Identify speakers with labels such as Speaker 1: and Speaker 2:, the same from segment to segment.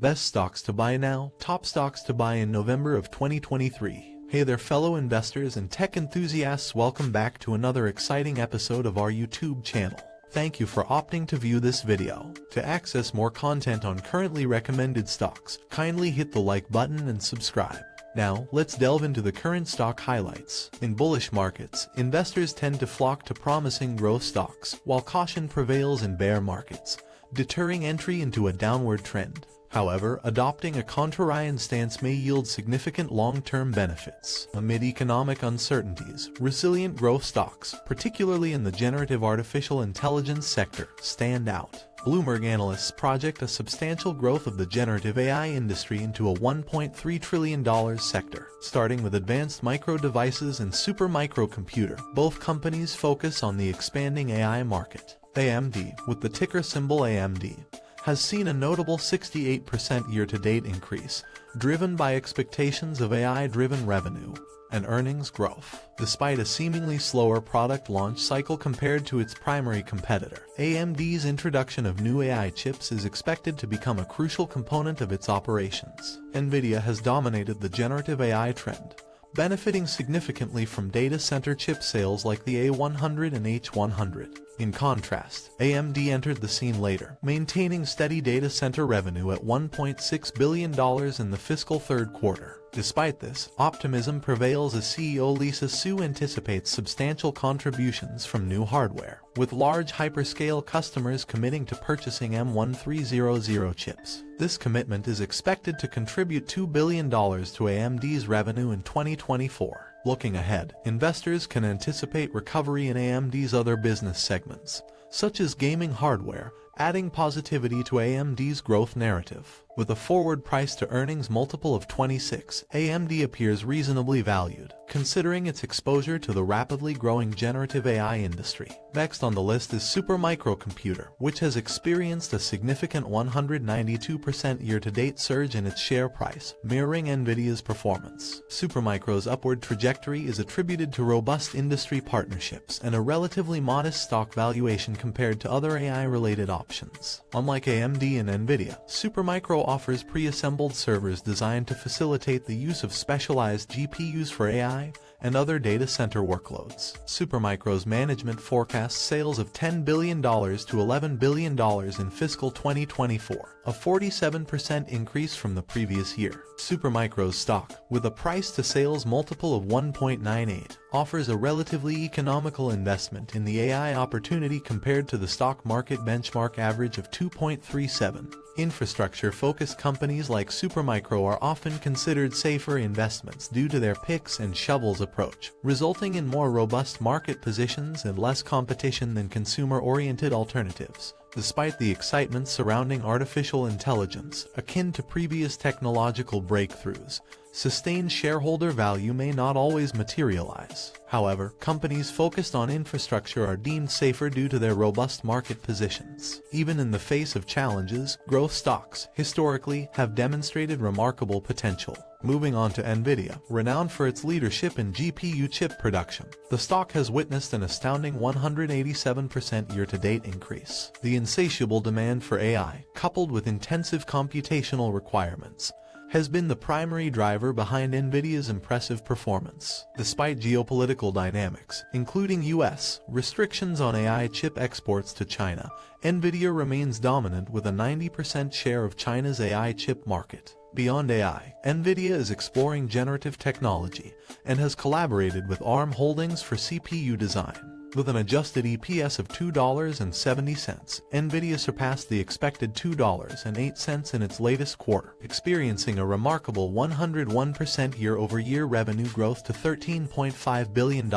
Speaker 1: Best stocks to buy now, top stocks to buy in November of 2023. Hey there fellow investors and tech enthusiasts, welcome back to another exciting episode of our YouTube channel. Thank you for opting to view this video. To access more content on currently recommended stocks, kindly hit the like button and subscribe. Now, let's delve into the current stock highlights. In bullish markets, investors tend to flock to promising growth stocks, while caution prevails in bear markets, deterring entry into a downward trend. However, adopting a contrarian stance may yield significant long-term benefits. Amid economic uncertainties, resilient growth stocks, particularly in the generative artificial intelligence sector, stand out. Bloomberg analysts project a substantial growth of the generative AI industry into a $1.3 trillion sector, starting with advanced micro devices and supermicrocomputer. Both companies focus on the expanding AI market. AMD, with the ticker symbol AMD, has seen a notable 68% year-to-date increase, driven by expectations of AI-driven revenue and earnings growth. Despite a seemingly slower product launch cycle compared to its primary competitor, AMD's introduction of new AI chips is expected to become a crucial component of its operations. Nvidia has dominated the generative AI trend, benefiting significantly from data center chip sales like the A100 and H100. In contrast, AMD entered the scene later, maintaining steady data center revenue at $1.6 billion in the fiscal third quarter. Despite this, optimism prevails as CEO Lisa Su anticipates substantial contributions from new hardware, with large hyperscale customers committing to purchasing M1300 chips. This commitment is expected to contribute $2 billion to AMD's revenue in 2024. Looking ahead, investors can anticipate recovery in AMD's other business segments, such as gaming hardware, adding positivity to AMD's growth narrative. With a forward price-to-earnings multiple of 26, AMD appears reasonably valued, considering its exposure to the rapidly growing generative AI industry. Next on the list is supermicrocomputer, which has experienced a significant 192% year-to-date surge in its share price, mirroring Nvidia's performance. Supermicro's upward trajectory is attributed to robust industry partnerships and a relatively modest stock valuation compared to other AI-related options. Unlike AMD and Nvidia, Supermicro offers pre-assembled servers designed to facilitate the use of specialized GPUs for AI and other data center workloads. Supermicro's management forecasts sales of $10 billion to $11 billion in fiscal 2024, a 47% increase from the previous year. Supermicro's stock, with a price-to-sales multiple of 1.98, offers a relatively economical investment in the AI opportunity compared to the stock market benchmark average of 2.37. Infrastructure-focused companies like Supermicro are often considered safer investments due to their picks and shovels approach, resulting in more robust market positions and less competition than consumer-oriented alternatives. Despite the excitement surrounding artificial intelligence, akin to previous technological breakthroughs, sustained shareholder value may not always materialize. However, companies focused on infrastructure are deemed safer due to their robust market positions. Even in the face of challenges, growth stocks, historically, have demonstrated remarkable potential. Moving on to Nvidia, renowned for its leadership in GPU chip production, the stock has witnessed an astounding 187% year-to-date increase. The insatiable demand for AI, coupled with intensive computational requirements, has been the primary driver behind Nvidia's impressive performance. Despite geopolitical dynamics, including U.S. restrictions on AI chip exports to China, Nvidia remains dominant with a 90% share of China's AI chip market. Beyond AI, Nvidia is exploring generative technology and has collaborated with ARM Holdings for CPU design. With an adjusted EPS of $2.70, Nvidia surpassed the expected $2.08 in its latest quarter, experiencing a remarkable 101% year-over-year revenue growth to $13.5 billion.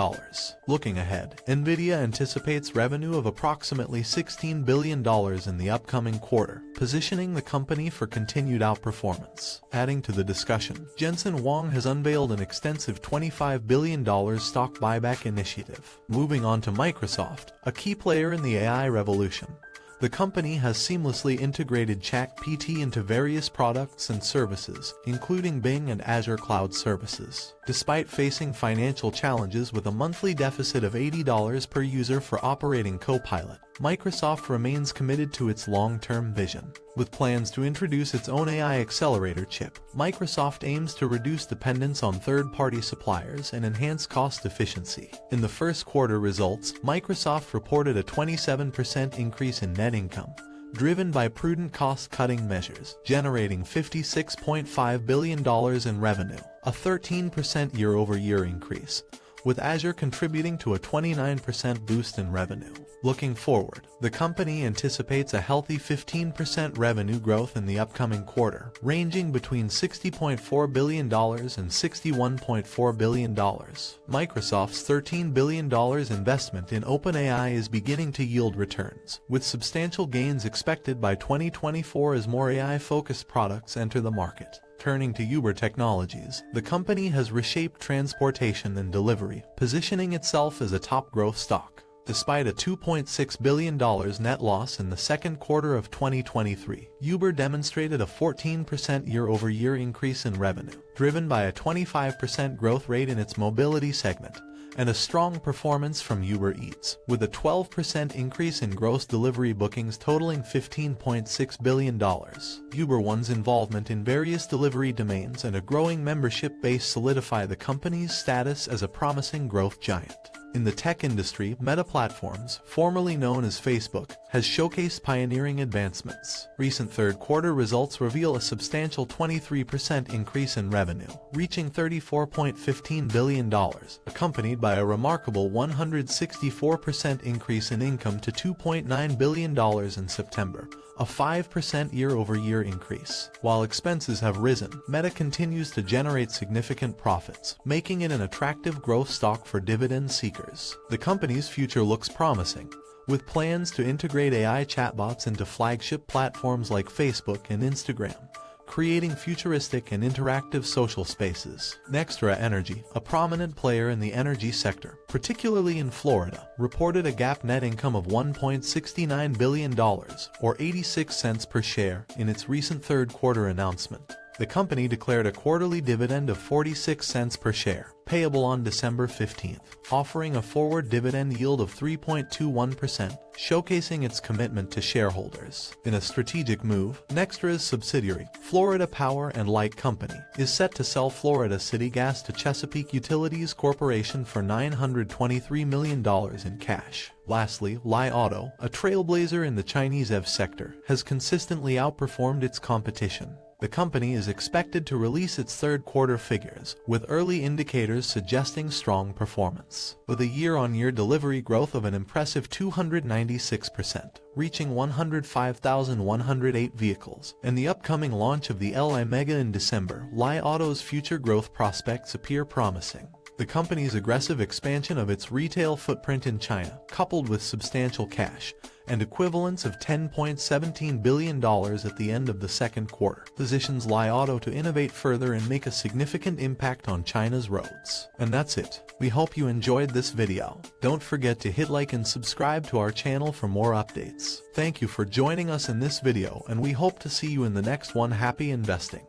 Speaker 1: Looking ahead, Nvidia anticipates revenue of approximately $16 billion in the upcoming quarter, positioning the company for continued outperformance. Adding to the discussion, Jensen Huang has unveiled an extensive $25 billion stock buyback initiative. Moving on to Microsoft, a key player in the AI revolution. The company has seamlessly integrated ChatGPT into various products and services, including Bing and Azure Cloud Services. Despite facing financial challenges with a monthly deficit of $80 per user for operating Copilot, Microsoft remains committed to its long-term vision. With plans to introduce its own AI accelerator chip, Microsoft aims to reduce dependence on third-party suppliers and enhance cost efficiency. In the first quarter results, Microsoft reported a 27% increase in net income, driven by prudent cost-cutting measures, generating $56.5 billion in revenue, a 13% year-over-year increase, with Azure contributing to a 29% boost in revenue. Looking forward, the company anticipates a healthy 15% revenue growth in the upcoming quarter, ranging between $60.4 billion and $61.4 billion. Microsoft's $13 billion investment in OpenAI is beginning to yield returns, with substantial gains expected by 2024 as more AI-focused products enter the market. Turning to Uber Technologies, the company has reshaped transportation and delivery, positioning itself as a top growth stock. Despite a $2.6 billion net loss in the second quarter of 2023, Uber demonstrated a 14% year-over-year increase in revenue, driven by a 25% growth rate in its mobility segment, and a strong performance from Uber Eats, with a 12% increase in gross delivery bookings totaling $15.6 billion. Uber One's involvement in various delivery domains and a growing membership base solidify the company's status as a promising growth giant. In the tech industry, Meta Platforms, formerly known as Facebook, has showcased pioneering advancements. Recent third-quarter results reveal a substantial 23% increase in revenue, reaching $34.15 billion, accompanied by a remarkable 164% increase in income to $2.9 billion in September, a 5% year-over-year increase. While expenses have risen, Meta continues to generate significant profits, making it an attractive growth stock for dividend seekers. The company's future looks promising, with plans to integrate AI chatbots into flagship platforms like Facebook and Instagram, creating futuristic and interactive social spaces. NextEra Energy, a prominent player in the energy sector, particularly in Florida, reported a GAAP net income of $1.69 billion, or 86 cents per share, in its recent third-quarter announcement. The company declared a quarterly dividend of 46 cents per share, payable on December 15th, offering a forward dividend yield of 3.21%, showcasing its commitment to shareholders. In a strategic move, NextEra's subsidiary, Florida Power and Light Company, is set to sell Florida City Gas to Chesapeake Utilities Corporation for $923 million in cash. Lastly, Li Auto, a trailblazer in the Chinese EV sector, has consistently outperformed its competition. The company is expected to release its third-quarter figures, with early indicators suggesting strong performance, with a year-on-year delivery growth of an impressive 296%, reaching 105,108 vehicles, and the upcoming launch of the Li Mega in December. Li Auto's future growth prospects appear promising. The company's aggressive expansion of its retail footprint in China, coupled with substantial cash and equivalents of $10.17 billion at the end of the second quarter, positions Li Auto to innovate further and make a significant impact on China's roads. And that's it. We hope you enjoyed this video. Don't forget to hit like and subscribe to our channel for more updates. Thank you for joining us in this video, and we hope to see you in the next one. Happy investing!